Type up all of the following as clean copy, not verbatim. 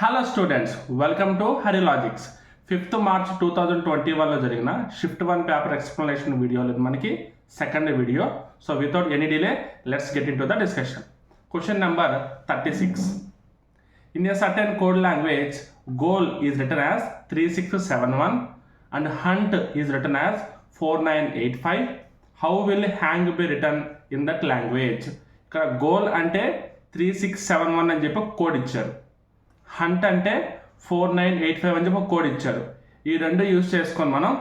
Hello students, welcome to Hari logics. 5th March 2021లో జరిగిన shift 1 paper explanation వీడియోలో ఇది మనకి second video. So without any delay let's get in to the discussion. Question number 36. In a certain code language, goal is written as 3671 and hunt is written as 4985. How will hang be written in that language? ఇక్కడ goal అంటే 3671 అని చెప్పి code ఇచ్చారు, hunt అంటే 4985 అని చెప్పి code ఇచ్చారు. ఈ రెండు యూజ్ చేసుకొని మనం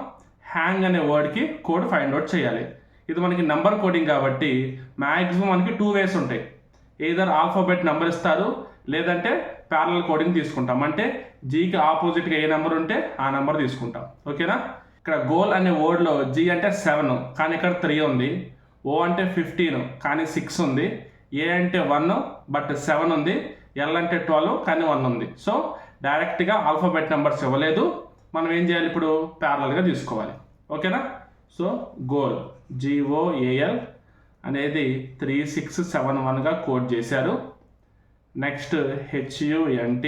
హ్యాంగ్ అనే వర్డ్కి కోడ్ ఫైండ్ అవుట్ చేయాలి. ఇది మనకి నెంబర్ కోడింగ్ కాబట్టి మ్యాక్సిమం మనకి 2 వేస్ ఉంటాయి. ఏదర్ ఆల్ఫాబెట్ నెంబర్ ఇస్తారు, లేదంటే ప్యారలల్ కోడింగ్ తీసుకుంటాం. అంటే జీకి ఆపోజిట్గా ఏ నెంబర్ ఉంటే ఆ నెంబర్ తీసుకుంటాం. ఓకేనా? ఇక్కడ గోల్ అనే వర్డ్లో జీ అంటే 7 కానీ ఇక్కడ 3 ఉంది, ఓ అంటే 15 కానీ 6 ఉంది, ఏ అంటే 1 బట్ 7 ఉంది, ఎల్ అంటే 12 కానీ 1 ఉంది. సో డైరెక్ట్గా ఆల్ఫాబెట్ నెంబర్స్ ఇవ్వలేదు, మనం ఏం చేయాలి, ఇప్పుడు ప్యారలల్గా తీసుకోవాలి. ఓకేనా? సో గోల్ GOAL అనేది 3671గా కోడ్ చేశారు. నెక్స్ట్ HUNT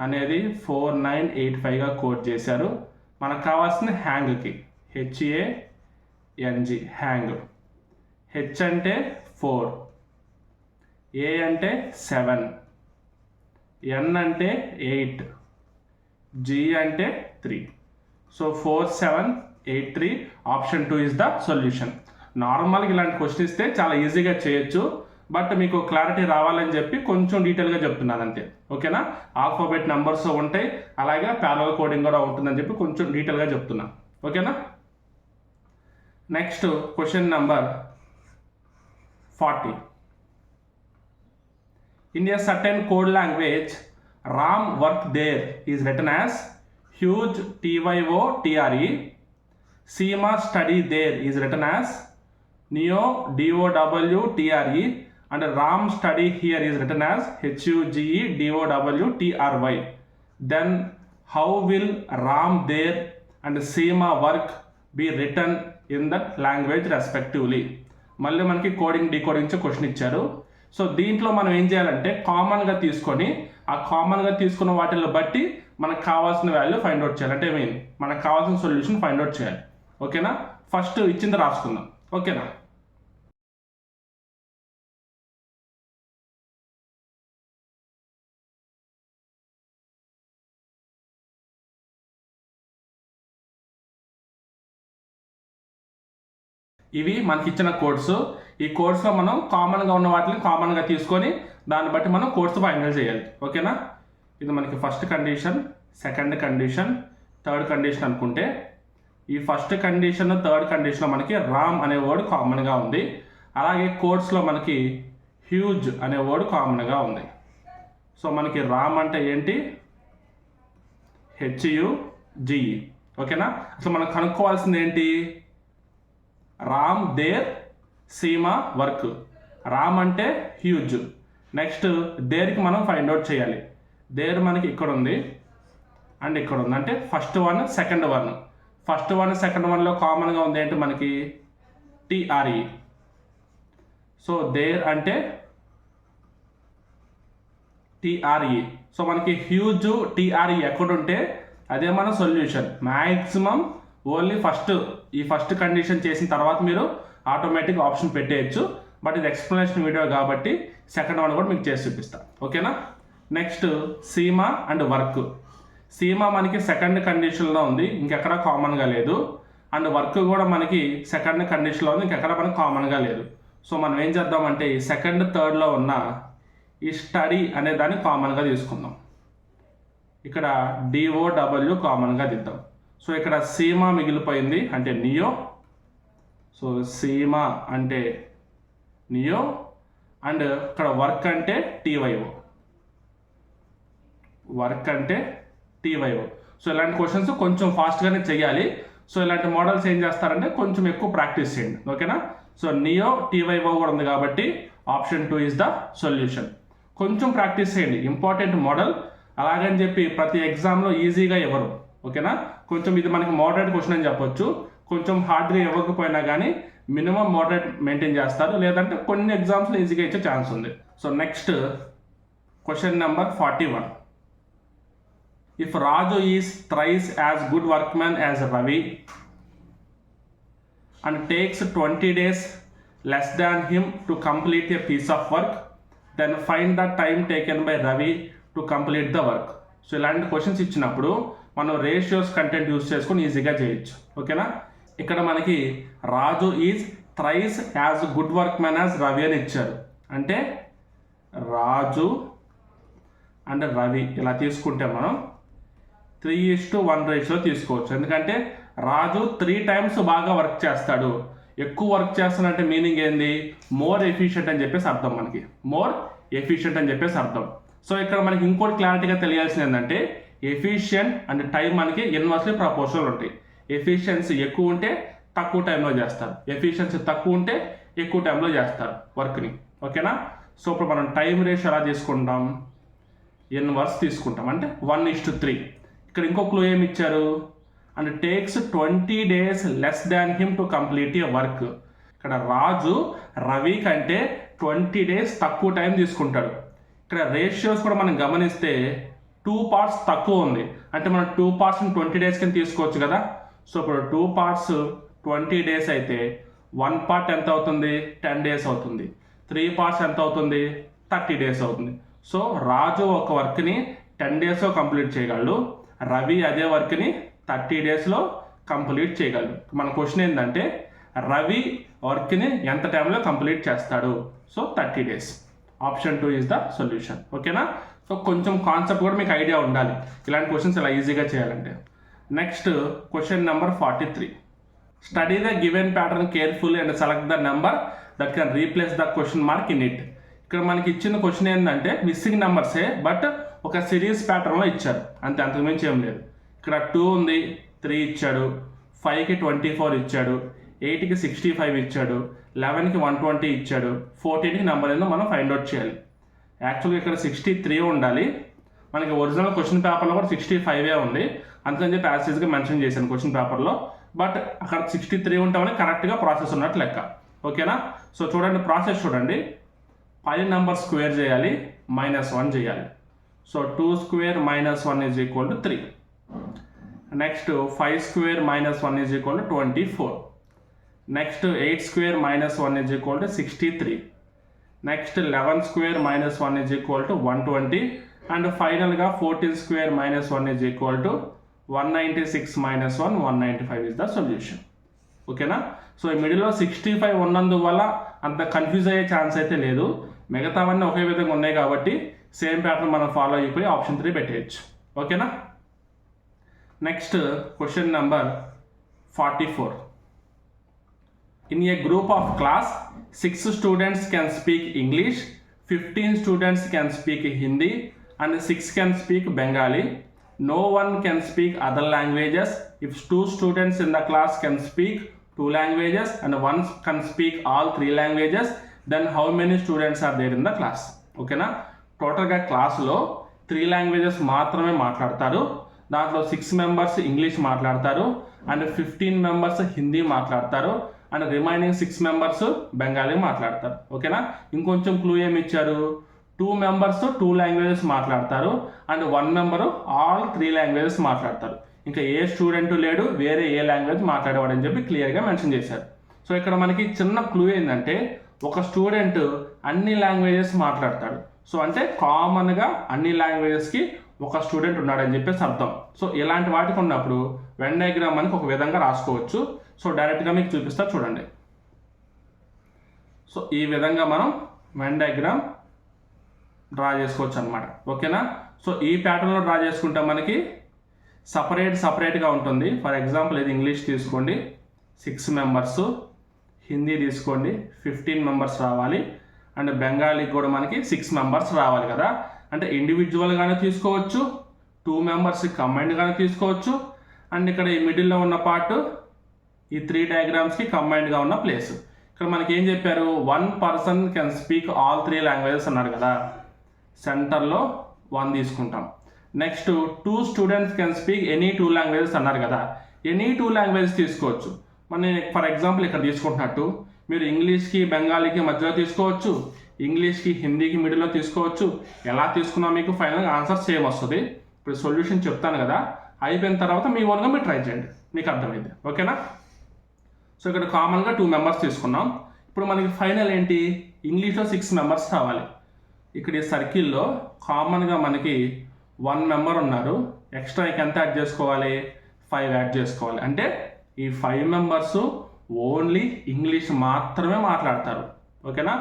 అనేది 4985గా కోడ్ చేశారు. మనకు కావాల్సిన హ్యాంగ్కి HANG హ్యాంగ్. హెచ్ అంటే 4, ఏ అంటే 7, ఎన్ అంటే 8, జీ అంటే 3. So 4783 option 2 is the solution. నార్మల్గా ఇలాంటి క్వశ్చన్ ఇస్తే చాలా ఈజీగా చేయొచ్చు, బట్ మీకు క్లారిటీ రావాలని చెప్పి కొంచెం డీటెయిల్గా చెప్తున్నాను అంతే. ఓకేనా? ఆల్ఫాబెట్ నెంబర్స్ ఉంటాయి, అలాగే ప్యారలల్ కోడింగ్ కూడా ఉంటుందని చెప్పి కొంచెం డీటెయిల్గా చెప్తున్నా. ఓకేనా? Next question number 40. In a certain code language, Ram work there is written as huge TYOTRE. Seema study there is written as Neo DOWTRE, and Ram study here is written as HUGE DOWTRY. Then how will Ram there and Seema work be written in that language respectively? మళ్ళీ మనకి coding decoding question ఇచ్చారు. So దీంట్లో మనం ఏం చేయాలంటే కామన్గా తీసుకొని ఆ కామన్గా తీసుకున్న వాటిని బట్టి మనకు కావాల్సిన వాల్యూ ఫైండ్ అవుట్ చేయాలి. అంటే మనకు కావాల్సిన సొల్యూషన్ ఫైండ్ అవుట్ చేయాలి. ఓకేనా? ఫస్ట్ ఇచ్చింది రాసుకుందాం. ఓకేనా? ఇవి మనకి ఇచ్చిన కోడ్స్. ఈ కోడ్స్లో మనం కామన్గా ఉన్న వాటిని కామన్గా తీసుకొని దాన్ని బట్టి మనం కోడ్స్ ఫైనల్ చేయాలి. ఓకేనా? ఇది మనకి first condition, second condition, third condition అనుకుంటే ఈ ఫస్ట్ కండిషన్ థర్డ్ కండిషన్లో మనకి రామ్ అనే వర్డ్ కామన్గా ఉంది. అలాగే కోడ్స్లో మనకి హ్యూజ్ అనే వర్డ్ కామన్గా ఉంది. సో మనకి రామ్ అంటే ఏంటి, HUGE. ఓకేనా? అసలు మనం కనుక్కోవాల్సింది ఏంటి, రామ్ దేర్ సీమా వర్క్. రామ్ అంటే హ్యూజ్, నెక్స్ట్ దేర్కి మనం ఫైండ్ అవుట్ చేయాలి. దేర్ మనకి ఇక్కడ ఉంది అండ్ ఇక్కడ ఉంది, అంటే first one second one. First one second వన్లో కామన్గా ఉంది ఏంటి మనకి TRE. సో దేర్ అంటే TRE. సో మనకి హ్యూజ్ TRE ఎక్కడుంటే అదే మన సొల్యూషన్. మ్యాక్సిమం ఓన్లీ ఈ ఫస్ట్ కండిషన్ చేసిన తర్వాత మీరు ఆటోమేటిక్ ఆప్షన్ పెట్టేయచ్చు, బట్ ఇది ఎక్స్ప్లెనేషన్ వీడియో కాబట్టి సెకండ్ వన్ కూడా మీకు చేసి చూపిస్తా. ఓకేనా? Next Seema and work. Seema మనకి సెకండ్ కండిషన్లో ఉంది, ఇంకెక్కడ కామన్గా లేదు. అండ్ వర్క్ కూడా మనకి సెకండ్ కండిషన్లో ఉంది, ఇంకెక్కడ మనకి కామన్గా లేదు. సో మనం ఏం చేద్దామంటే ఈ సెకండ్ థర్డ్లో ఉన్న ఈ స్టడీ అనే దాన్ని కామన్గా తీసుకుందాం. ఇక్కడ DOW కామన్గా దిద్దాం. సో ఇక్కడ సీమా మిగిలిపోయింది అంటే నియో. సో సీమా అంటే నియో అండ్ ఇక్కడ వర్క్ అంటే TYO. వర్క్ అంటే TYO. సో ఇలాంటి క్వశ్చన్స్ కొంచెం ఫాస్ట్గానే చేయాలి. సో ఇలాంటి మోడల్స్ ఏం చేస్తారంటే కొంచెం ఎక్కువ ప్రాక్టీస్ చేయండి. ఓకేనా? సో నియో TYO కూడా ఉంది కాబట్టి ఆప్షన్ 2 ఇస్ ద సొల్యూషన్. కొంచెం ప్రాక్టీస్ చేయండి, ఇంపార్టెంట్ మోడల్. అలాగని చెప్పి ప్రతి ఎగ్జామ్లో ఈజీగా ఇవ్వరు. ఓకేనా? కొంచెం ఇది మనకి మోడరేట్ క్వశ్చన్ అని చెప్పొచ్చు. కొంచెం హార్డ్గా ఇవ్వకపోయినా కానీ మినిమం మోడరేట్ మెయింటైన్ చేస్తారు, లేదంటే కొన్ని ఎగ్జామ్స్లో ఈజీగా ఇచ్చే ఛాన్స్ ఉంది. So next question number 41. If Raju is thrice as good workman as Ravi and takes 20 days less than him to complete a piece of work, then find the time taken by Ravi to complete the work. So ఇలాంటి questions ఇచ్చినప్పుడు మనం ratios content use చేసుకొని ఈజీగా చేయొచ్చు. ఓకేనా, ఇక్కడ మనకి Raju is thrice as good workman as Ravi అని ఇచ్చారు. అంటే రాజు అండ్ రవి ఇలా తీసుకుంటే మనం 3:1 రేషియోలో తీసుకోవచ్చు. ఎందుకంటే రాజు 3 times బాగా వర్క్ చేస్తాడు. ఎక్కువ వర్క్ చేస్తానంటే మీనింగ్ ఏంది? మోర్ ఎఫిషియెంట్ అని చెప్పేసి అర్థం. మనకి మోర్ ఎఫిషియెంట్ అని చెప్పేసి అర్థం. సో ఇక్కడ మనకి ఇంకోటి క్లారిటీగా తెలియాల్సింది ఏంటంటే ఎఫిషియెంట్ అండ్ టైం మనకి ఇన్వర్స్లీ ప్రపోర్షనల్ ఉంటాయి. ఎఫిషియన్సీ ఎక్కువ ఉంటే తక్కువ టైంలో చేస్తారు, ఎఫిషియన్సీ తక్కువ ఉంటే ఎక్కువ టైంలో చేస్తారు వర్క్ని. ఓకేనా, సో ఇప్పుడు మనం టైం రేషియో ఎలా తీసుకుంటాం? ఇన్వర్స్ తీసుకుంటాం, అంటే 1:3. ఇక్కడ ఇంకో క్లూ ఏమి ఇచ్చారు? And takes 20 days less than him to complete a work. ఇక్కడ రాజు రవి కంటే 20 days తక్కువ టైం తీసుకుంటాడు. ఇక్కడ రేషియోస్ కూడా మనం గమనిస్తే 2 parts తక్కువ ఉంది, అంటే మనం 2 parts 20 days కింద తీసుకోవచ్చు కదా. సో ఇప్పుడు 2 parts 20 days అయితే 1 part ఎంత అవుతుంది? 10 days అవుతుంది. 3 parts ఎంత అవుతుంది? 30 days అవుతుంది. సో రాజు ఒక వర్క్ని 10 daysలో కంప్లీట్ చేయగలడు, రవి అదే వర్క్ని 30 daysలో కంప్లీట్ చేయగలడు. మన క్వశ్చన్ ఏంటంటే రవి వర్క్ని ఎంత టైంలో కంప్లీట్ చేస్తాడు? So 30 days. Option 2 is the solution. ఓకేనా, సో కొంచెం కాన్సెప్ట్ కూడా మీకు ఐడియా ఉండాలి ఇలాంటి క్వశ్చన్స్ ఇలా ఈజీగా చేయాలంటే. Next question number 43. Study the given pattern carefully and select the number that can replace the question mark in it. ఇక్కడ మనకి ఇచ్చిన క్వశ్చన్ ఏంటంటే మిస్సింగ్ నెంబర్సే, బట్ ఒక సిరీస్ ప్యాటర్న్లో ఇచ్చారు, అంతే, అంతకుమించి ఏం లేదు. ఇక్కడ 2 ఉంది, 3 ఇచ్చాడు, 5కి 24 ఇచ్చాడు, 8కి 65 ఇచ్చాడు, 11కి 120 ఇచ్చాడు, 14కి నెంబర్ ఏందో మనం ఫైండ్ అవుట్ చేయాలి. యాక్చువల్గా ఇక్కడ 63 ఉండాలి, మనకి ఒరిజినల్ క్వశ్చన్ పేపర్లో కూడా 65 ఉంది, అందుకని చెప్పి యాసిడ్గా మెన్షన్ చేశాను క్వశ్చన్ పేపర్లో. బట్ అక్కడ 63 ఉంటామని కరెక్ట్గా ప్రాసెస్ ఉన్నట్టు లెక్క. ఓకేనా, సో చూడండి ప్రాసెస్ చూడండి. 5 నెంబర్ స్క్వేర్ చేయాలి, -1 చేయాలి. So 2 square -1 is equal to 3. Next 5 square -1 is equal to 24. Next 8 square -1 is equal to 63. Next 11 square -1 is equal to 120. And ఫైనల్గా 14 square -1 is equal to 196 - 1 195 is the solution. ఓకేనా, so ఈ మిడిల్లో 65 ఉన్నందువల్ల అంత confuse అయ్యే chance అయితే లేదు, మిగతావన్నీ ఒకే విధంగా ఉన్నాయి కాబట్టి సేమ్ ప్యాటర్న్ మనం ఫాలో అయిపోయి ఆప్షన్ 3 పెట్టేయచ్చు. ఓకేనా, next question number 44. In a group of class 6 students can speak English, 15 students can speak Hindi and 6 can speak Bengali. No one can speak other languages. If 2 students in the class can speak 2 languages and 1 can speak all 3 languages, then how many students are there in the class? ఓకేనా, టోటల్గా క్లాస్లో 3 languages మాత్రమే మాట్లాడతారు, దాంట్లో 6 members English మాట్లాడతారు and 15 members Hindi మాట్లాడతారు and remaining 6 members Bengali మాట్లాడతారు. ఓకేనా, ఇంకొంచెం క్లూ ఏమి ఇచ్చారు? 2 members 2 languages మాట్లాడతారు అండ్ 1 member ఆల్ 3 languages మాట్లాడతారు. ఇంకా ఏ స్టూడెంట్ లేడు వేరే ఏ లాంగ్వేజ్ మాట్లాడేవాడు అని చెప్పి క్లియర్గా మెన్షన్ చేశారు. సో ఇక్కడ మనకి చిన్న క్లూ ఏంటంటే ఒక స్టూడెంట్ అన్ని లాంగ్వేజెస్ మాట్లాడతాడు, సో అంటే కామన్గా అన్ని లాంగ్వేజెస్కి ఒక స్టూడెంట్ ఉన్నాడని చెప్పేసి అర్థం. సో ఇలాంటి వాటికి ఉన్నప్పుడు వెన్ డయాగ్రామ్ మనకి ఒక విధంగా రాసుకోవచ్చు. సో డైరెక్ట్గా మీకు చూపిస్తా చూడండి. సో ఈ విధంగా మనం వెన్ డయాగ్రామ్ డ్రా చేసుకోవచ్చు అనమాట. ఓకేనా, సో ఈ ప్యాటర్న్లో డ్రా చేసుకుంటే మనకి సపరేట్గా ఉంటుంది. ఫర్ ఎగ్జాంపుల్ ఇది ఇంగ్లీష్ తీసుకోండి, 6 members, హిందీ తీసుకోండి 15 members రావాలి అండ్ బెంగాలీకి కూడా మనకి 6 members రావాలి కదా. అంటే ఇండివిజువల్గానే తీసుకోవచ్చు, 2 members కంబైన్డ్గానే తీసుకోవచ్చు అండ్ ఇక్కడ ఈ మిడిల్లో ఉన్న పార్ట్ ఈ 3 diagrams కంబైన్డ్గా ఉన్న ప్లేస్. ఇక్కడ మనకి ఏం చెప్పారు? 1 person can speak all 3 languages అన్నారు కదా, సెంటర్లో 1 తీసుకుంటాం. Next 2 students can speak any 2 languages అన్నారు కదా, ఎనీ 2 languages తీసుకోవచ్చు. మన ఫర్ ఎగ్జాంపుల్ ఇక్కడ తీసుకుంటున్నట్టు మీరు ఇంగ్లీష్కి బెంగాలీకి మధ్యలో తీసుకోవచ్చు, ఇంగ్లీష్కి హిందీకి మిడిల్లో తీసుకోవచ్చు. ఎలా తీసుకున్నా మీకు ఫైనల్గా ఆన్సర్ సేమ్ వస్తుంది. ఇప్పుడు సొల్యూషన్ చెప్తాను కదా, అయిపోయిన తర్వాత మీ ఓన్గా మీరు ట్రై చేయండి, మీకు అర్థమైంది. ఓకేనా? సో ఇక్కడ కామన్గా 2 మెంబర్స్ తీసుకున్నాం. ఇప్పుడు మనకి ఫైనల్ ఏంటి, ఇంగ్లీష్లో 6 మెంబర్స్ కావాలి. ఇక్కడ ఈ సర్కిల్లో కామన్గా మనకి 1 మెంబర్ ఉన్నారు, ఎక్స్ట్రా ఎంత యాడ్ చేసుకోవాలి, 5 యాడ్ చేసుకోవాలి. అంటే ఈ 5 మెంబర్స్ ఓన్లీ ఇంగ్లీష్ మాత్రమే మాట్లాడతారు. ఓకేనా?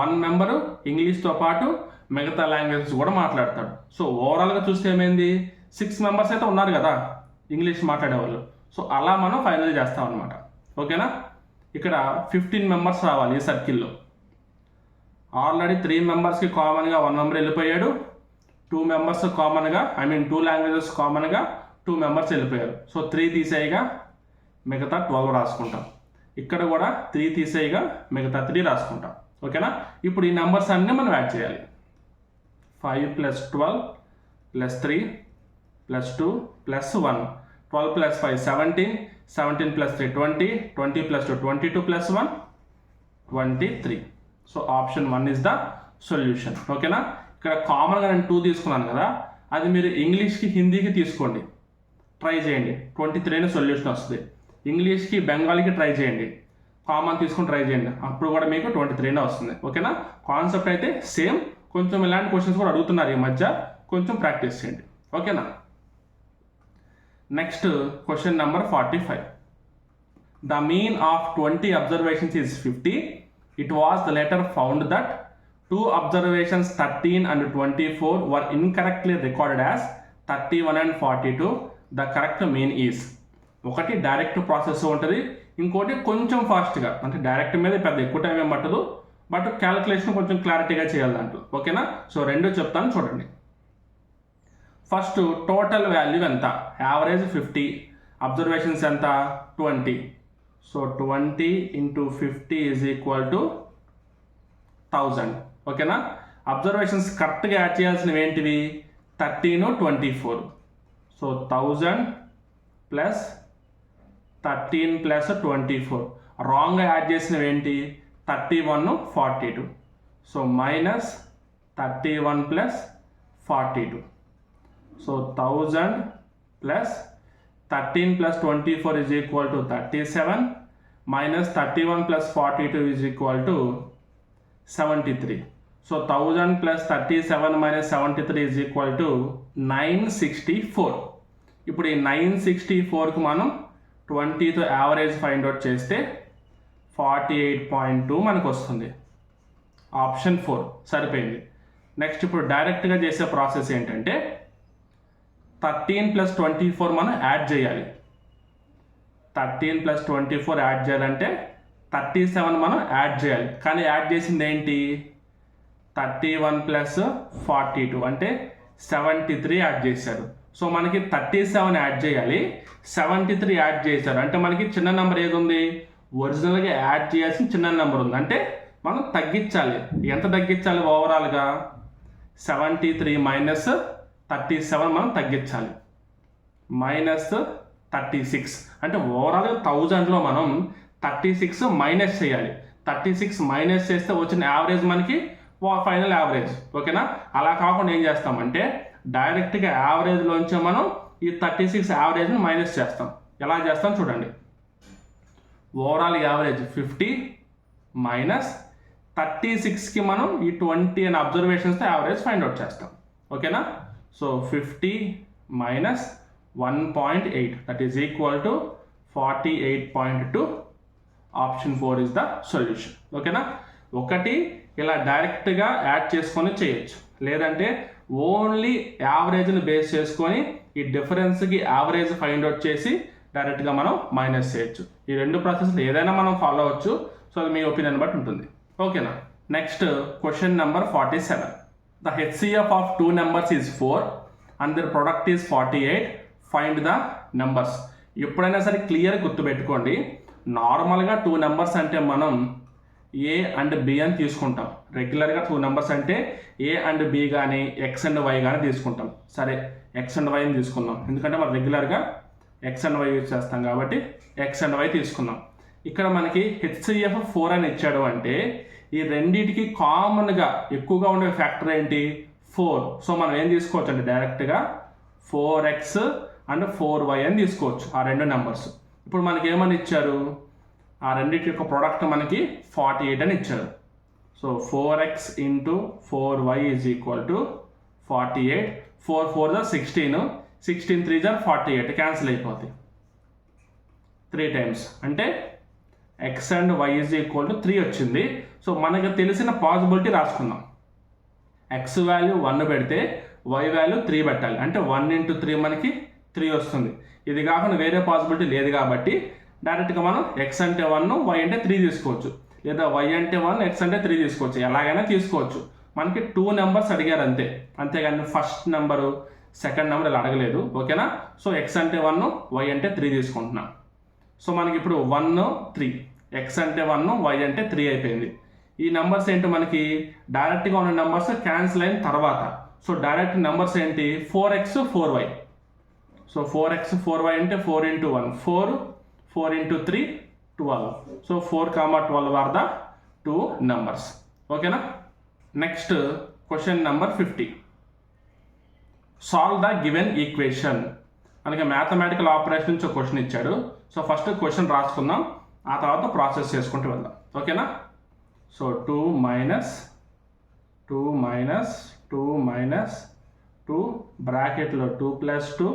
1 మెంబరు ఇంగ్లీష్తో పాటు మిగతా లాంగ్వేజెస్ కూడా మాట్లాడతాడు. సో ఓవరాల్గా చూస్తే ఏమైంది, 6 మెంబర్స్ అయితే ఉన్నారు కదా ఇంగ్లీష్ మాట్లాడేవాళ్ళు. సో అలా మనం ఫైనల్ చేస్తాం అనమాట. ఓకేనా? ఇక్కడ 15 మెంబర్స్ రావాలి ఈ సర్కిల్లో. ఆల్రెడీ 3 మెంబర్స్కి కామన్గా 1 మెంబర్ వెళ్ళిపోయాడు, 2 మెంబర్స్ కామన్గా 2 లాంగ్వేజెస్ కామన్గా 2 మెంబర్స్ వెళ్ళిపోయారు. సో 3 తీసేయగా మిగతా 12 రాసుకుంటాం. ఇక్కడ కూడా 3 తీసేయగా మిగతా 3 రాసుకుంటాం. ఓకేనా? ఇప్పుడు ఈ నెంబర్స్ అన్నీ మనం యాడ్ చేయాలి. 5 + 12 + 3 + 2 + 1, 12 + 5 17, 17 + 3 20, 20 + 2 22 + 1 23. So option 1 is the solution. ఓకేనా? ఇక్కడ కామన్గా నేను 2 తీసుకున్నాను కదా, అది మీరు ఇంగ్లీష్కి హిందీకి తీసుకోండి, ట్రై చేయండి, 23 అనే సొల్యూషన్ వస్తుంది. ఇంగ్లీష్కి బెంగాలీకి ట్రై చేయండి, కామన్ తీసుకుని ట్రై చేయండి, అప్పుడు కూడా మీకు 23 వస్తుంది. ఓకేనా? కాన్సెప్ట్ అయితే సేమ్, కొంచెం ఇలాంటి క్వశ్చన్స్ కూడా అడుగుతున్నారు ఈ మధ్య, కొంచెం ప్రాక్టీస్ చేయండి. ఓకేనా? Next question number 45. The mean of 20 observations is 50. It was the later found that 2 observations 13 and 24 were incorrectly recorded as 31 and 42. The correct mean is. ఒకటి డైరెక్ట్ ప్రాసెస్ ఉంటుంది, ఇంకోటి కొంచెం ఫాస్ట్గా, అంటే డైరెక్ట్ మీద పెద్ద ఎక్కువ టైం ఏం పట్టదు, బట్ క్యాలిక్యులేషన్ కొంచెం క్లారిటీగా చేయాలి దాంట్లో. ఓకేనా? సో 2 చెప్తాను చూడండి. ఫస్ట్ టోటల్ వాల్యూ ఎంత, యావరేజ్ 50, అబ్జర్వేషన్స్ ఎంత 20. సో 20 × 50 = 1000. ఓకేనా? అబ్జర్వేషన్స్ కరెక్ట్గా యాడ్ చేయాల్సినవి ఏంటివి, 13, 24. సో 1000 + 13 + 24. రాంగ్గా యాడ్ చేసినవి ఏంటి, 31, 42. సో -31 + 42. సో 1000 + 13 + 24 = 37, -31 + 42 = 73. సో 1000 + 37 - 73 = 964. ఇప్పుడు ఈ 964కి మనం 20తో యావరేజ్ ఫైండ్ అవుట్ చేస్తే 48.2 మనకు వస్తుంది. ఆప్షన్ 4 సరిపోయింది. నెక్స్ట్ ఇప్పుడు డైరెక్ట్గా చేసే ప్రాసెస్ ఏంటంటే 13 + 24 మనం యాడ్ చేయాలి. 13 + 24 యాడ్ చేయాలంటే 37 మనం యాడ్ చేయాలి. కానీ యాడ్ చేసింది ఏంటి, 31 + 42 అంటే 73 యాడ్ చేశారు. సో మనకి 37 యాడ్ చేయాలి, 73 యాడ్ చేశారు. అంటే మనకి చిన్న నెంబర్ ఏది ఉంది, ఒరిజినల్గా యాడ్ చేయాల్సిన చిన్న నెంబర్ ఉంది. అంటే మనం తగ్గించాలి. ఎంత తగ్గించాలి, ఓవరాల్గా 73 - 37 మనం తగ్గించాలి, -36. అంటే ఓవరాల్గా 1000లో మనం 36 మైనస్ చేయాలి. 36 మైనస్ చేస్తే వచ్చిన యావరేజ్ మనకి ఫైనల్ యావరేజ్. ఓకేనా? అలా కాకుండా ఏం చేస్తామంటే డైరెక్ట్గా యావరేజ్లోంచి మనం ఈ 36 యావరేజ్ని మైనస్ చేస్తాం. ఎలా చేస్తాం చూడండి. ఓవరాల్ యావరేజ్ 50 - 36కి మనం ఈ 20 అనే అబ్జర్వేషన్స్తో యావరేజ్ ఫైండ్ అవుట్ చేస్తాం. ఓకేనా? So 50 - 1.8 = 48.2. Option 4 is the solution. ఓకేనా? ఒకటి ఇలా డైరెక్ట్గా యాడ్ చేసుకొని చేయొచ్చు, లేదంటే ఓన్లీ యావరేజ్ని బేస్ చేసుకొని ఈ డిఫరెన్స్కి యావరేజ్ ఫైండ్ అవుట్ చేసి డైరెక్ట్గా మనం మైనస్ చేయొచ్చు. ఈ 2 ప్రాసెస్లు ఏదైనా మనం ఫాలో అవ్వచ్చు. సో అది మీ ఒపీనియన్ బట్టి ఉంటుంది. ఓకేనా? Next question number 47. The HCF of 2 numbers is 4 and their product is 48. Find the numbers. ఎప్పుడైనా సరే క్లియర్ గుర్తుపెట్టుకోండి, నార్మల్గా 2 నెంబర్స్ అంటే మనం ఏ అండ్ బి అని తీసుకుంటాం. రెగ్యులర్గా 2 నెంబర్స్ అంటే ఏ అండ్ బి కానీ ఎక్స్ అండ్ వై కానీ తీసుకుంటాం. సరే ఎక్స్ అండ్ వైని తీసుకుందాం, ఎందుకంటే మనం రెగ్యులర్గా ఎక్స్ అండ్ వై యూజ్ చేస్తాం కాబట్టి ఎక్స్ అండ్ వై తీసుకున్నాం. ఇక్కడ మనకి హెచ్సిఎఫ్ 4 అని ఇచ్చాడు అంటే ఈ రెండింటికి కామన్గా ఎక్కువగా ఉండే ఫ్యాక్టర్ ఏంటి, 4. సో మనం ఏం తీసుకోవచ్చు అంటే డైరెక్ట్గా 4x అండ్ 4y అని తీసుకోవచ్చు ఆ రెండు నెంబర్స్. ఇప్పుడు మనకి ఏమని ఇచ్చారు, ఆ రెండింటి యొక్క ప్రోడక్ట్ మనకి 48 అని ఇచ్చారు. So 4x into 4y is equal to 48. 4 4 దా 16, 16 3 దా 48, క్యాన్సిల్ అయిపోతాయి 3 టైమ్స్. అంటే x and y is equal to 3 వచ్చింది. సో మనకు తెలిసిన పాసిబిలిటీ రాసుకుందాం. x వాల్యూ 1 పెడితే y వాల్యూ 3 పెట్టాలి. అంటే 1 ఇంటూ 3 మనకి 3 వస్తుంది. ఇది కాకుండా వేరే పాసిబిలిటీ లేదు కాబట్టి డైరెక్ట్గా మనం x అంటే 1, y అంటే 3 తీసుకోవచ్చు, లేదా y అంటే 1, x అంటే 3 తీసుకోవచ్చు, ఎలాగైనా తీసుకోవచ్చు. మనకి 2 నెంబర్స్ అడిగారు అంతే, అంతేగాని ఫస్ట్ నెంబరు సెకండ్ నెంబర్ ఇలా అడగలేదు. ఓకేనా. సో x అంటే 1, y అంటే 3 తీసుకుంటున్నాం. సో మనకి ఇప్పుడు 1 3, x అంటే 1, y అంటే 3 అయిపోయింది. ఈ నెంబర్స్ ఏంటి, మనకి డైరెక్ట్గా ఉన్న నెంబర్స్ క్యాన్సిల్ అయిన తర్వాత. సో డైరెక్ట్ నెంబర్స్ ఏంటి, 4x 4y. So 4x 4y అంటే 4 into 1 4, 4 into 3 12. So 4, 12 are the 2 numbers. ఓకేనా. Next question number 50. Solve the given equation. మనకి మ్యాథమెటికల్ ఆపరేషన్ నుంచి ఒక క్వశ్చన్ ఇచ్చాడు. సో ఫస్ట్ క్వశ్చన్ రాసుకుందాం, ఆ తర్వాత ప్రాసెస్ చేసుకుంటూ వెళ్దాం. ఓకేనా. సో 2 మైనస్ 2 మైనస్ 2 మైనస్ 2 బ్రాకెట్లో 2 ప్లస్ 2,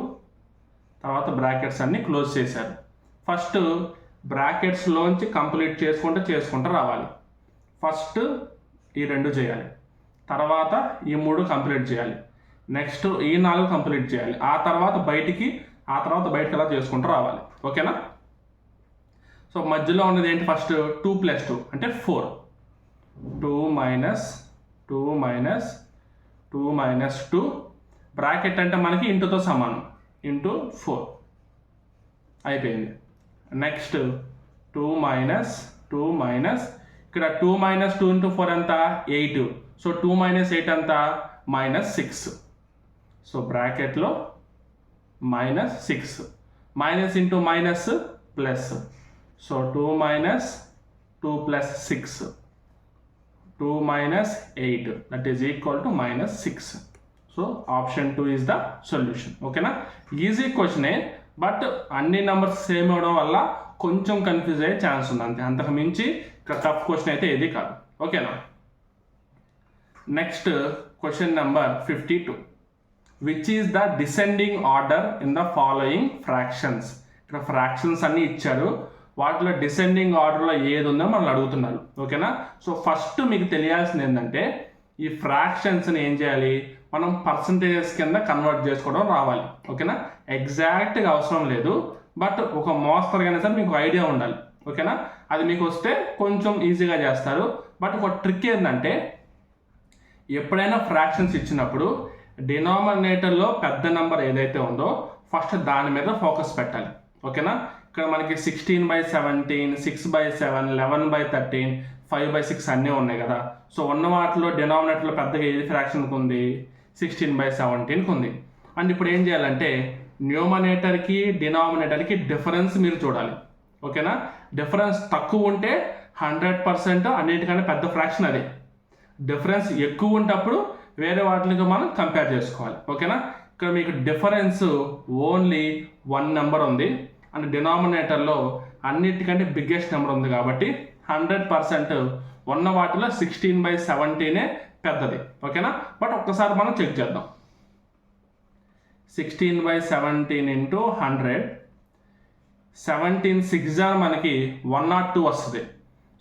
తర్వాత బ్రాకెట్స్ అన్నీ క్లోజ్ చేశారు. ఫస్ట్ బ్రాకెట్స్లోంచి కంప్లీట్ చేసుకుంటూ రావాలి. ఫస్ట్ ఈ 2 చేయాలి, తర్వాత ఈ 3 కంప్లీట్ చేయాలి, నెక్స్ట్ ఈ 4 కంప్లీట్ చేయాలి, ఆ తర్వాత బయటికి అలా చేసుకుంటూ రావాలి. ఓకేనా. సో మధ్యలో ఉన్నది ఏంటి, ఫస్ట్ 2 ప్లస్ 2 అంటే 4, 2 మైనస్ 2 మైనస్ 2 మైనస్ 2 బ్రాకెట్ అంటే మనకి ఇంటూతో సమానం, ఇంటూ 4 అయిపోయింది. నెక్స్ట్ 2 మైనస్ 2 మైనస్ ఇక్కడ 2 మైనస్ 2 ఇంటూ 4 ఎంత 8. సో 2 మైనస్ 8 ఎంత -6. సో బ్రాకెట్లో -6, minus into minus plus. So 2 minus 2 plus 6, 2 minus 8, that is equal to -6. So option 2 is the solution. ఓకేనా. ఈజీ క్వశ్చనే, బట్ అన్ని నెంబర్స్ సేమ్ అవడం వల్ల కొంచెం కన్ఫ్యూజ్ అయ్యే ఛాన్స్ ఉంది అంతే, అంతకు మించి టఫ్ క్వశ్చన్ అయితే ఏది కాదు. ఓకేనా. Next question number 52. Which is the descending order in the following fractions. ఇక్కడ ఫ్రాక్షన్స్ అన్ని ఇచ్చారు, వాటిలో డిసెండింగ్ ఆర్డర్లో ఏది ఉందో మనం అడుగుతున్నారు. ఓకేనా. సో ఫస్ట్ మీకు తెలియాల్సింది ఏంటంటే, ఈ ఫ్రాక్షన్స్ని ఏం చేయాలి, మనం పర్సంటేజెస్ కింద కన్వర్ట్ చేసుకోవడం రావాలి. ఓకేనా. ఎగ్జాక్ట్గా అవసరం లేదు, బట్ ఒక మోస్తరుగానే సరే మీకు ఐడియా ఉండాలి. ఓకేనా. అది మీకు వస్తే కొంచెం ఈజీగా చేస్తారు. బట్ ఒక ట్రిక్ ఏంటంటే, ఎప్పుడైనా ఫ్రాక్షన్స్ ఇచ్చినప్పుడు డినామినేటర్లో పెద్ద నెంబర్ ఏదైతే ఉందో ఫస్ట్ దాని మీద ఫోకస్ పెట్టాలి. ఓకేనా. ఇక్కడ మనకి 16/17, 6/7, 11/13, 5/6 అన్నీ ఉన్నాయి కదా. సో ఉన్న వాటిలో డినామినేటర్లో పెద్దగా ఏది ఫ్రాక్షన్కి ఉంది, 16/17కి ఉంది. అండ్ ఇప్పుడు ఏం చేయాలంటే, న్యూమరేటర్కి డినామినేటర్కి డిఫరెన్స్ మీరు చూడాలి. ఓకేనా. డిఫరెన్స్ తక్కువ ఉంటే 100% అన్నిటికంటే పెద్ద ఫ్రాక్షన్ అది. డిఫరెన్స్ ఎక్కువ ఉంటప్పుడు వేరే వాటికి మనం కంపేర్ చేసుకోవాలి. ఓకేనా. ఇక్కడ మీకు డిఫరెన్స్ ఓన్లీ 1 నెంబర్ ఉంది, అండ్ డినామినేటర్లో అన్నిటికంటే బిగ్గెస్ట్ నెంబర్ ఉంది కాబట్టి 100% ఉన్న వాటిలో 16/17 పెద్దది. ఓకేనా. బట్ ఒక్కసారి మనం చెక్ చేద్దాం. 16/17 ఇంటూ 100, 17 6 మనకి 102 వస్తుంది.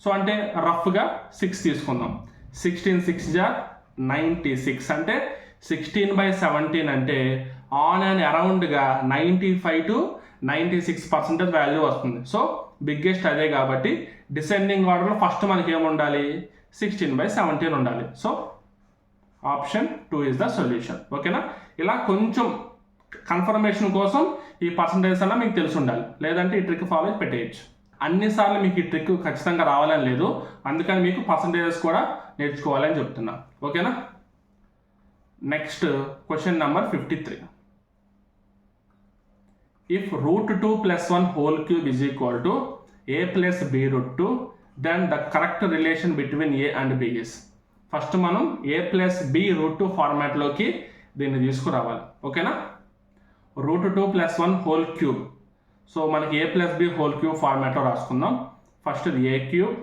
సో అంటే రఫ్గా 6 తీసుకుందాం. 16 6 96, అంటే 16/17 అంటే ఆన్ అండ్ అరౌండ్గా 95 to 96% వాల్యూ వస్తుంది. సో బిగ్గెస్ట్ అదే కాబట్టి డిసెండింగ్ ఆర్డర్లో ఫస్ట్ మనకి ఏముండాలి, 16/17 ఉండాలి. So option 2 is the solution. ఓకేనా. ఇలా కొంచెం కన్ఫర్మేషన్ కోసం ఈ పర్సంటేజ్ అన్న మీకు తెలిసి ఉండాలి, లేదంటే ఈ ట్రిక్ ఫాలో పెట్టేయచ్చు. అన్నిసార్లు మీకు ఈ ట్రిక్ ఖచ్చితంగా రావాలని లేదు, అందుకని మీకు పర్సంటేజెస్ కూడా నేర్చుకోవాలని చెప్తున్నా. ఓకేనా. Next question number 53. If √2 + 1 whole cube is equal to a plus b √2, then the correct relation between a and b is. First మనం a plus b √2 ఫార్మాట్లోకి దీన్ని తీసుకురావాలి. ఓకేనా. Root 2 plus 1 whole cube. So మనకి a plus b whole cube ఫార్మాట్లో రాసుకుందాం. First a cube,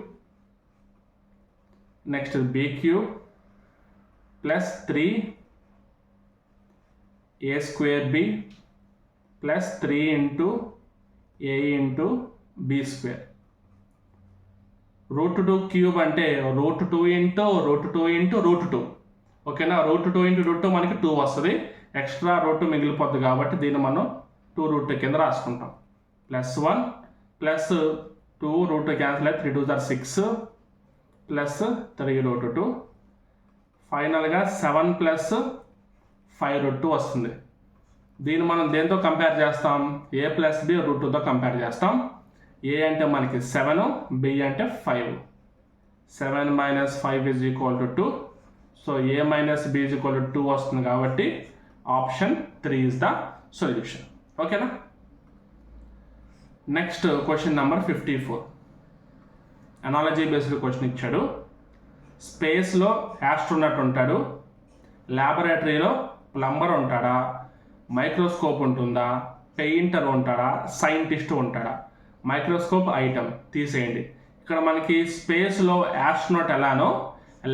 next b cube plus 3 a square b plus 3 into a into b square. Root 2 cube అంటే root 2 into root 2 into root 2. ఓకేనా, root 2 into root 2 మనకి 2 వస్తుంది. Extra route మిగిలిపోద్ది కాబట్టి దీన్ని మనం 2 route కింద రాసుకుంటాం. ప్లస్ 1 ప్లస్ 2 రూట్ క్యాన్సిల్ అయితే 3 2 are 6 ప్లస్ 3 రూట్ 2. ఫైనల్గా 7 ప్లస్ 5 రూట్ 2 వస్తుంది. దీన్ని మనం దేంతో కంపేర్ చేస్తాం? ఏ ప్లస్ బి రూట్ 2తో కంపేర్ చేస్తాం. ఏ అంటే మనకి 7, బి అంటే 5. 7 minus 5 is equal to 2. So A minus B is equal to 2 వస్తుంది కాబట్టి ఆప్షన్ 3 ఈజ్ ద సొల్యూషన్. ఓకేనా. Next question number 54. Analogy based question ఇచ్చాడు. స్పేస్లో ఆస్ట్రోనట్ ఉంటాడు, ల్యాబొరేటరీలో ప్లంబర్ ఉంటాడా, మైక్రోస్కోప్ ఉంటుందా, పెయింటర్ ఉంటాడా, సైంటిస్ట్ ఉంటాడా? మైక్రోస్కోప్ ఐటమ్ తీసేయండి. ఇక్కడ మనకి స్పేస్లో ఆస్ట్రోనట్ ఎలానో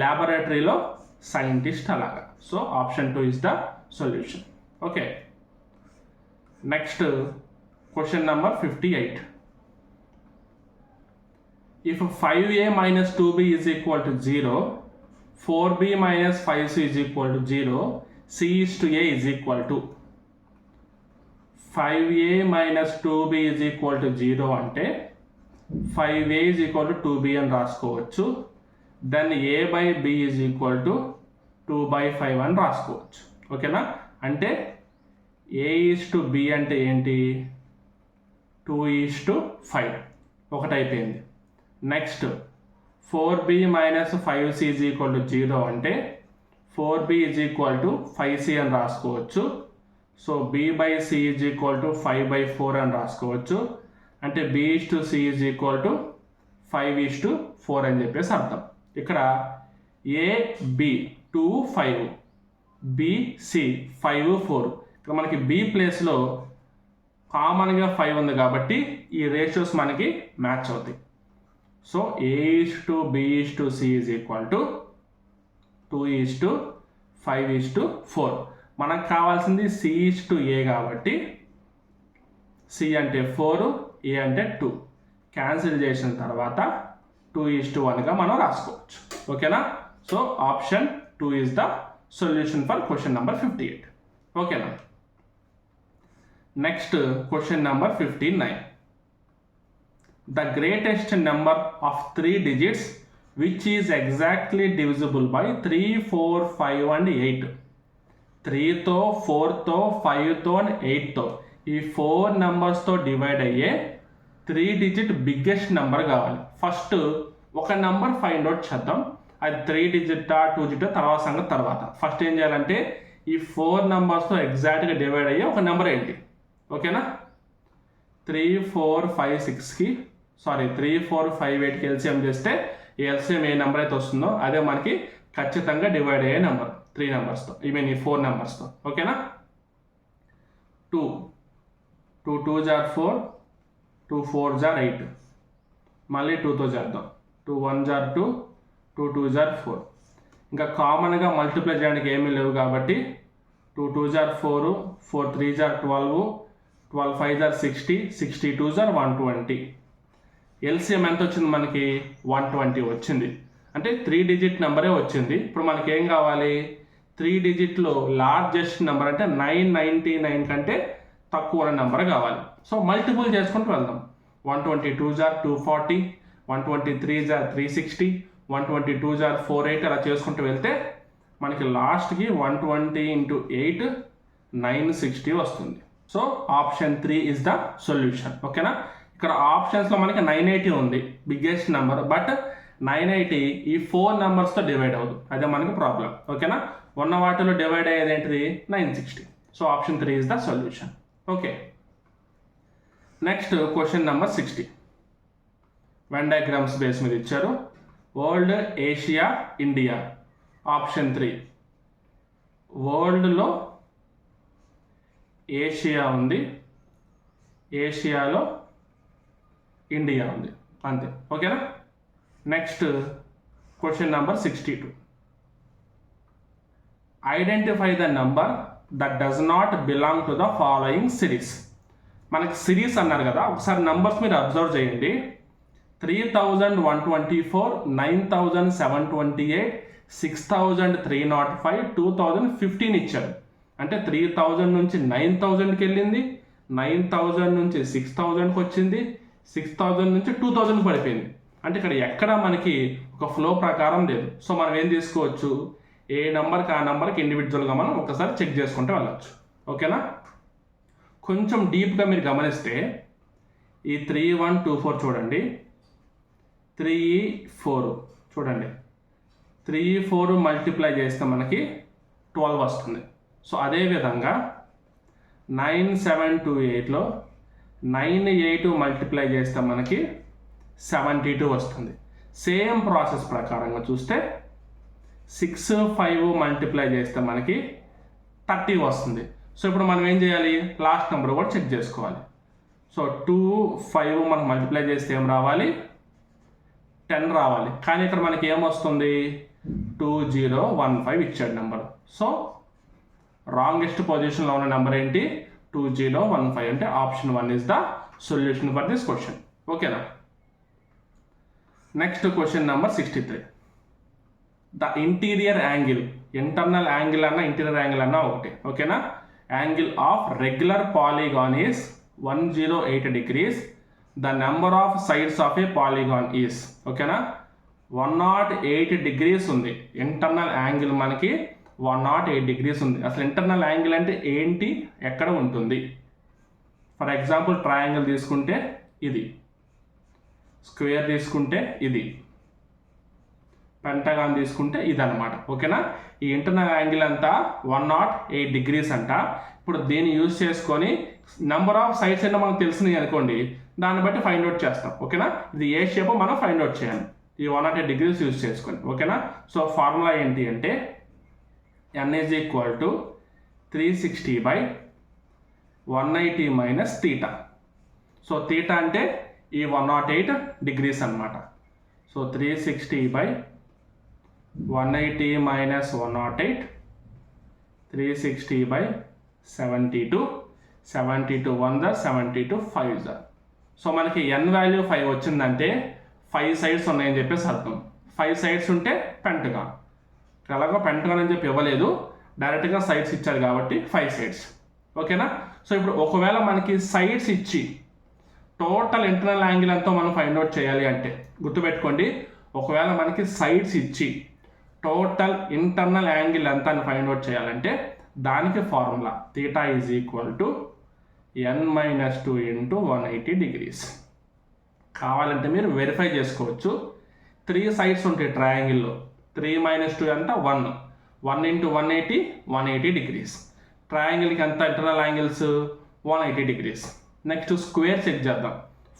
ల్యాబొరేటరీలో సైంటిస్ట్ అలాగా. So option 2 is the solution. Okay. Next question number 58. If 5a minus 2b is equal to 0, 4b minus 5c is equal to 0, c is to a is equal to 5a minus 2b is equal to 0 అంటే 5a is equal to 2b అని రాసుకోవచ్చు. Then a by b is equal to 2 by 5 అని రాసుకోవచ్చు. ఓకేనా. అంటే a is to b అంటే ఏంటి? 2 is to 5 ఒకటి అయిపోయింది. Next 4b minus 5c is equal to 0 అంటే 4b is equal to 5c అని రాసుకోవచ్చు. So b by c is equal to 5 by 4 అని రాసుకోవచ్చు. అంటే b is to c is equal to 5 is to 4 అని చెప్పేసి అర్థం. ఇక్కడ a b 2 5 b c 5 4. ఇక్కడ మనకి b ప్లేస్లో కామన్గా 5 ఉంది కాబట్టి ఈ రేషియోస్ మనకి మ్యాచ్ అవుతాయి. So a is to b is to c is equal to 2 is to 5 is to 4. మనకు కావాల్సింది c is to a కాబట్టి c అంటే 4, a అంటే 2. క్యాన్సిల్ చేసిన తర్వాత 2 is to 1గా మనం రాసుకోవచ్చు. ఓకేనా. So option 2 is the solution for question number 58. ఓకేనా. Next question number 59. The greatest number of 3 digits which is exactly divisible by 3, 4, 5 and 8. 3తో 4తో 5తో and 8తో ఈ 4 నెంబర్స్తో డివైడ్ అయ్యే 3 డిజిట్ బిగ్గెస్ట్ నెంబర్ కావాలి. ఫస్ట్ ఒక నెంబర్ ఫైండ్ అవుట్ చేద్దాం. అది 3 డిజిటా 2 డిజిటా తర్వాత సంగతి తర్వాత. ఫస్ట్ ఏం చేయాలంటే ఈ 4 నెంబర్స్తో ఎగ్జాక్ట్గా డివైడ్ అయ్యే ఒక నెంబర్ ఏంటి? ఓకేనా. 3, 4, 5, 6కి 3, 4, 5, 8కి ఎల్సిఎం చేస్తే ఈ ఎల్సిఎం ఏ నెంబర్ అయితే వస్తుందో అదే మనకి ఖచ్చితంగా డివైడ్ అయ్యే నెంబర్ 3 నెంబర్స్తో, ఈ 4 నెంబర్స్తో. ఓకేనా. 2 2s are 4, 2 4s are 8. మళ్ళీ 2తో చేద్దాం. 2 1s are 2, 2 2s are 4. ఇంకా కామన్గా మల్టిప్లై చేయడానికి ఏమీ లేవు కాబట్టి 2 2s are 4, 4 3s are 12, 12 5s are 60, 62s are 120. LCM ఎంత వచ్చింది మనకి? 120 వచ్చింది. అంటే 3 డిజిట్ నెంబరే వచ్చింది. ఇప్పుడు మనకి ఏం కావాలి? 3 డిజిట్లో లార్జెస్ట్ నెంబర్ అంటే 999 కంటే తక్కువ నెంబర్ కావాలి. సో మల్టిపుల్ చేసుకుంటూ వెళ్దాం. 122s are 240, 123s are 360, 122s are 48 అలా చేసుకుంటూ వెళ్తే మనకి లాస్ట్కి 120 into 8 960 వస్తుంది. So option 3 is the solution. ఓకేనా. ఇక్కడ ఆప్షన్స్లో మనకి 980 ఉంది బిగ్గెస్ట్ నెంబర్, బట్ 980 ఈ 4 నెంబర్స్తో డివైడ్ అవ్వదు, అదే మనకి ప్రాబ్లం. ఓకేనా. ఉన్న వాటిలో డివైడ్ అయ్యేది ఏంటిది? 960. So option 3 is the solution. Okay. Next question number 60. Venn diagrams base మీద ఇచ్చారు. World, Asia, India. ఆప్షన్ 3 వరల్డ్లో ఏషియా ఉంది, ఏషియాలో ఇండియా ఉంది, అంతే. ఓకేనా. Next question number 62. Identify the number that does not belong to the following series. మనకి series అన్నారు కదా, ఒకసారి నంబర్స్ మీరు అబ్జర్వ్ చేయండి. 3124, 9728, 6305, 2015 ఇచ్చారు. అంటే 3000 నుంచి 9000కి వెళ్ళింది, 9000 నుంచి 6000కి వచ్చింది, 6000 నుంచి 2000కి పడిపోయింది. అంటే ఇక్కడ ఎక్కడ మనకి ఒక ఫ్లో ప్రకారం లేదు. సో మనం ఏం తీసుకోవచ్చు, ఏ నెంబర్కి ఆ నెంబర్కి ఇండివిజువల్గా మనం ఒకసారి చెక్ చేసుకుంటూ వెళ్ళచ్చు. ఓకేనా. కొంచెం డీప్గా మీరు గమనిస్తే ఈ 3124 చూడండి, 34 చూడండి, 34 మల్టిప్లై చేస్తే మనకి 12 వస్తుంది. సో అదేవిధంగా 9728లో 98 మల్టిప్లై చేస్తే మనకి 72 వస్తుంది. సేమ్ ప్రాసెస్ ప్రకారంగా చూస్తే 65 మల్టిప్లై చేస్తే మనకి 30 వస్తుంది. సో ఇప్పుడు మనం ఏం చేయాలి, లాస్ట్ నెంబర్ కూడా చెక్ చేసుకోవాలి. సో 25 మనం మల్టిప్లై చేస్తే ఏం రావాలి, 10 రావాలి. కానీ ఇక్కడ మనకి ఏమొస్తుంది, 2015 ఇచ్చాడు నెంబర్. సో రాంగెస్ట్ పొజిషన్లో ఉన్న నెంబర్ ఏంటి, 2015. అంటే option 1 is the solution for this question. ఓకేనా. Next question number 63. The interior angle, internal angle అన్న ఇంటీరియర్ యాంగిల్ అన్న ఒకటి. ఓకేనా. Angle of regular polygon is 108 degrees. The number of sides of a polygon is. ఓకేనా. 108 degrees ఉంది internal angle, మనకి 108 degrees ఉంది. అసలు ఇంటర్నల్ యాంగిల్ అంటే ఏంటి, ఎక్కడ ఉంటుంది? ఫర్ ఎగ్జాంపుల్ ట్రయాంగిల్ తీసుకుంటే ఇది, స్క్వేర్ తీసుకుంటే ఇది, పెంటగాన్ తీసుకుంటే ఇది అనమాట. ఓకేనా. ఈ ఇంటర్నల్ యాంగిల్ అంతా 108 degrees అంట. ఇప్పుడు దీన్ని యూజ్ చేసుకొని నెంబర్ ఆఫ్ సైడ్స్ ఏంటో మనకు తెలిసినాయి అనుకోండి, దాన్ని బట్టి ఫైండ్ అవుట్ చేస్తాం. ఓకేనా. ఇది ఏ షేప్ మనం ఫైండ్ అవుట్ చేయాలి ఈ 108 degrees యూజ్ చేసుకొని. ఓకేనా. సో ఫార్ములా ఏంటి అంటే n is equal to 360/180 minus theta. So theta అంటే ఈ 108 degrees అనమాట. So 360/180 minus 108, 360/72, 72 1 72 5. సో మనకి n వాల్యూ 5 వచ్చిందంటే 5 సైడ్స్ ఉన్నాయని చెప్పేసి అర్థం. 5 సైడ్స్ ఉంటే పెంటగాన్. ఎలాగో పెంటగాన్ అని చెప్పి ఇవ్వలేదు, డైరెక్ట్గా సైడ్స్ ఇచ్చారు కాబట్టి 5 సైడ్స్. ఓకేనా. సో ఇప్పుడు ఒకవేళ మనకి సైడ్స్ ఇచ్చి టోటల్ ఇంటర్నల్ యాంగిల్ ఎంతో మనం ఫైండ్ అవుట్ చేయాలి అంటే, గుర్తుపెట్టుకోండి, ఒకవేళ మనకి సైడ్స్ ఇచ్చి టోటల్ ఇంటర్నల్ యాంగిల్ ఎంత అని ఫైండ్ అవుట్ చేయాలంటే దానికి formula theta is equal to n-2 into 180 degrees. కావాలంటే మీరు వెరిఫై చేసుకోవచ్చు. 3 సైడ్స్ ఉంటాయి ట్రయాంగిల్లో, 3 - 2 ఎంత 1, 1 ఇంటూ 180, 180 degrees. ట్రయాంగిల్కి ఎంత internal angles 180 degrees. Next square check చేద్దాం.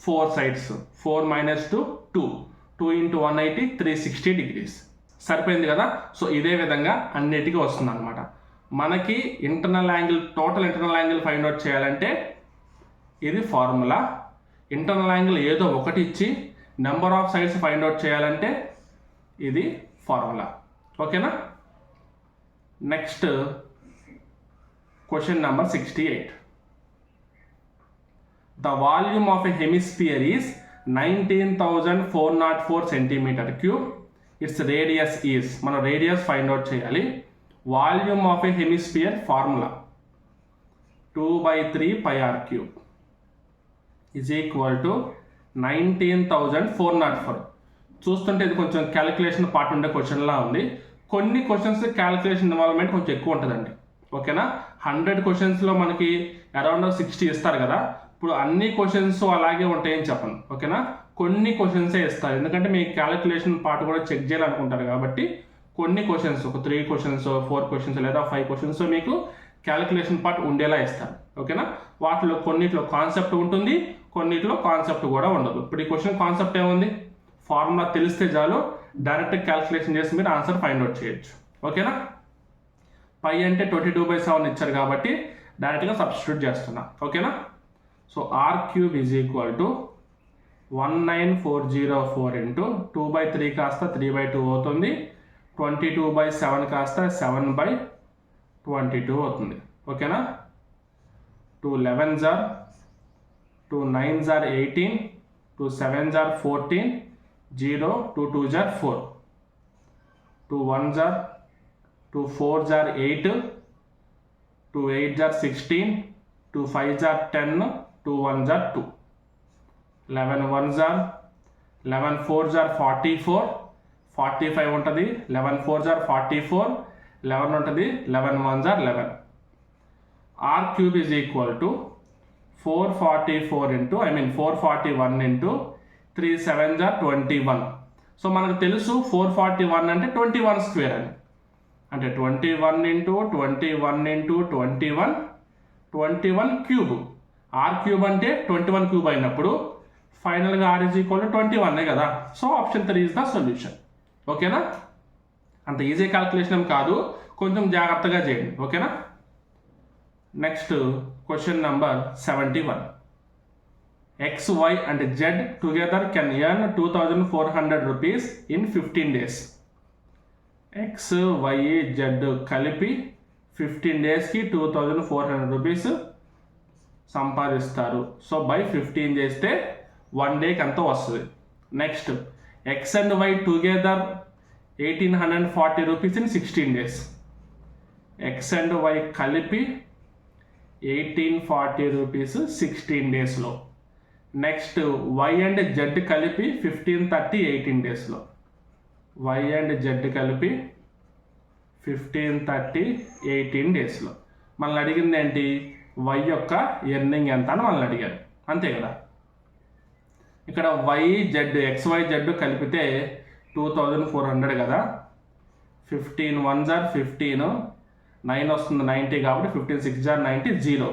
4 సైడ్స్, 4 - 2 2, 2 ఇంటూ 180, 360 degrees. సరిపోయింది కదా. సో ఇదే విధంగా అన్నిటికీ వస్తుంది అనమాట. మనకి internal angle, total internal angle find out చేయాలంటే ఇది ఫార్ములా. ఇంటర్నల్ యాంగిల్ ఏదో ఒకటి ఇచ్చి number of sides find out చేయాలంటే ఇది ఫార్ములా. ఓకేనా. Next question number 68. The volume of a hemisphere is 19,404 cm3. It's radius is, మనం రేడియస్ ఫైండ్ అవుట్ చేయాలి. Volume of a hemisphere formula 2/3 πr³ is equal to 19,404. చూస్తుంటే ఇది కొంచెం calculation part ఉండే క్వశ్చన్లా ఉంది. కొన్ని క్వశ్చన్స్ క్యాలిక్యులేషన్ ఇన్వాల్వ్మెంట్ కొంచెం ఎక్కువ ఉంటుందండి. ఓకేనా. 100 క్వశ్చన్స్లో మనకి అరౌండ్ 60 ఇస్తారు కదా. ఇప్పుడు అన్ని క్వశ్చన్స్ అలాగే ఉంటాయని చెప్పను. ఓకేనా. కొన్ని క్వశ్చన్సే ఇస్తారు, ఎందుకంటే మీ క్యాలిక్యులేషన్ పార్ట్ కూడా చెక్ చేయాలనుకుంటారు కాబట్టి కొన్ని క్వశ్చన్స్, ఒక 3 క్వశ్చన్స్, 4 క్వశ్చన్స్ లేదా 5 క్వశ్చన్స్ మీకు క్యాలిక్యులేషన్ పార్ట్ ఉండేలా ఇస్తారు. ఓకేనా. వాటిలో కొన్నిట్లో కాన్సెప్ట్ ఉంటుంది, కొన్నిట్లో కాన్సెప్ట్ కూడా ఉండదు. ఇప్పుడు ఈ క్వశ్చన్ కాన్సెప్ట్ ఏముంది, ఫార్ములా తెలిస్తే చాలు, డైరెక్ట్ క్యాలిక్యులేషన్ చేసి మీరు ఆన్సర్ ఫైండ్ అవుట్ చేయొచ్చు. ఓకేనా. పై అంటే 22/7 ఇచ్చారు కాబట్టి డైరెక్ట్గా సబ్స్టిట్యూట్ చేస్తున్నా. ఓకేనా? So R cube is equal to 19404 into 2/3 కాస్త 3/2 అవుతుంది. 22/7 కాస్త 7/22 అవుతుంది. ఓకేనా? 2 11s are 2 9s are 18, 2 7s are 14, 0 2 2s are 4, 2 1s are 2 4s are 8, 2 8s are 16, 2 5s are 10, 2 1s are 2, 11 1s are 11 4s are 44, 45 ఉంటుంది, 11 4s are 44, 11 ఉంటుంది, 11 1s are 11. R cube is equal to 441 into 3 7s are 21. So మనకు తెలుసు 441 అంటే 21 square అని. అంటే 21 into 21 into 21 21 cube. R cube అంటే 21 cube అయినప్పుడు ఫైనల్గా ఆర్ ఈజ్ ఈక్వల్ టు 21 కదా. So option 3 is the solution. ఓకేనా? అంత ఈజీ క్యాల్కులేషన్ కాదు, కొంచెం జాగ్రత్తగా చేయండి. ఓకేనా? Next question number 71. X, Y and Z together can earn 2400 rupees in 15 days. X, Y, Z కలిపి 15 డేస్కి 2400 రూపీస్ సంపాదిస్తారు. సో బై 15 చేస్తే 1 డేకి అంతా వస్తుంది. Next X and Y together 1840 rupees in 16 days. X and Y కలిపి 1840 రూపీస్ 16 డేస్లో. Next Y and Z కలిపి 1530 18 డేస్లో. Y అండ్ Z కలిపి 1530 18 డేస్లో. మనల్ని అడిగింది ఏంటి? Y యొక్క ఎర్నింగ్ ఎంత అని మనల్ని అడిగారు, అంతే కదా. ఇక్కడ XYZ కలిపితే 2400 కదా. 15 1s are 15, 9 వస్తుంది 90 కాబట్టి 15 6s are 90, 0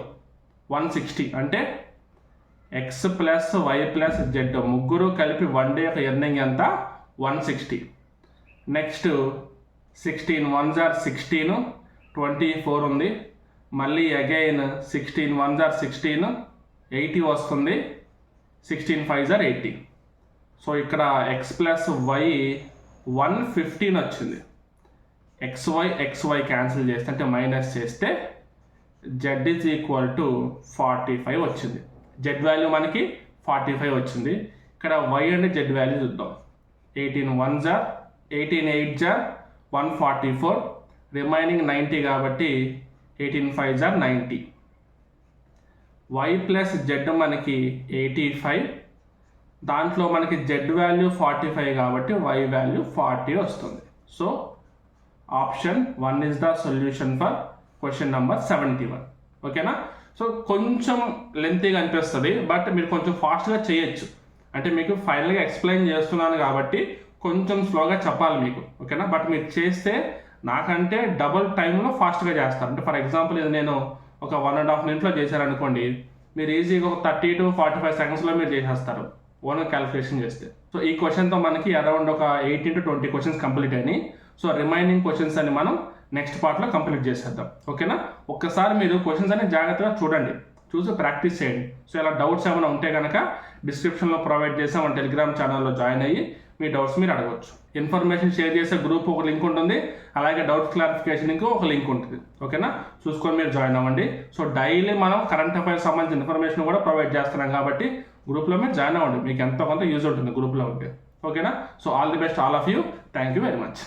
160 అంటే X plus Y plus Z ముగ్గురు కలిపి 1 డే యొక్క ఎర్నింగ్ ఎంత? 160. నెక్స్ట్ 16 1s are 16, 24 ఉంది. మళ్ళీ అగైన్ 16 1s are 16, 80 వస్తుంది. 16 5s are 80. సో ఇక్కడ X ప్లస్ Y 115 వచ్చింది. XY క్యాన్సిల్ చేస్తే అంటే మైనస్ చేస్తే Z ఈజ్ ఈక్వల్ టు 45 వచ్చింది. Z వాల్యూ మనకి 45 వచ్చింది. ఇక్కడ Y అండ్ Z వాల్యూ చూద్దాం. 18 1s are 18 8s are 144, remaining 90 కాబట్టి 18 5s are 90. Y plus Z మనకి 85, దాంట్లో మనకి Z వాల్యూ 45 కాబట్టి Y వాల్యూ 40 వస్తుంది. So option 1 is the solution for question number 71. ఓకేనా? సో కొంచెం లెంతీగా అనిపిస్తుంది, బట్ మీరు కొంచెం ఫాస్ట్గా చేయొచ్చు. అంటే మీకు ఫైనల్గా ఎక్స్ప్లెయిన్ చేస్తున్నాను కాబట్టి కొంచెం స్లోగా చెప్పాలి మీకు. ఓకేనా? బట్ మీరు చేస్తే నాకంటే డబుల్ టైంలో ఫాస్ట్గా చేస్తారు. అంటే ఫర్ ఎగ్జాంపుల్ ఇది నేను ఒక 1.5 minutes చేశారనుకోండి, మీరు ఈజీగా ఒక 30 to 45 secondsలో మీరు చేసేస్తారు ఓన్గా క్యాలిక్యులేషన్ చేస్తే. సో ఈ క్వశ్చన్తో మనకి అరౌండ్ ఒక 18 to 20 questions కంప్లీట్ అయినాయి. సో రిమైనింగ్ క్వశ్చన్స్ అని మనం నెక్స్ట్ పార్ట్లో కంప్లీట్ చేసేద్దాం. ఓకేనా? ఒక్కసారి మీరు క్వశ్చన్స్ అన్ని జాగ్రత్తగా చూడండి, చూసి ప్రాక్టీస్ చేయండి. సో ఇలా డౌట్స్ ఏమైనా ఉంటే కనుక డిస్క్రిప్షన్లో ప్రొవైడ్ చేసాం, మన టెలిగ్రామ్ ఛానల్లో జాయిన్ అయ్యి మీ డౌట్స్ మీరు అడగవచ్చు. ఇన్ఫర్మేషన్ షేర్ చేసే గ్రూప్ ఒక లింక్ ఉంటుంది, అలాగే డౌట్స్ క్లారిఫికేషన్కి ఒక లింక్ ఉంటుంది. ఓకేనా? చూసుకొని మీరు జాయిన్ అవ్వండి. సో డైలీ మనం కరెంట్ అఫైర్స్ సంబంధించిన ఇన్ఫర్మేషన్ కూడా ప్రొవైడ్ చేస్తున్నాం కాబట్టి గ్రూప్లో మీరు జాయిన్ అవ్వండి, మీకు ఎంతో కొంత యూజ్ ఉంటుంది గ్రూప్లో ఉంటే. ఓకేనా? So all the best all of you. Thank you very much.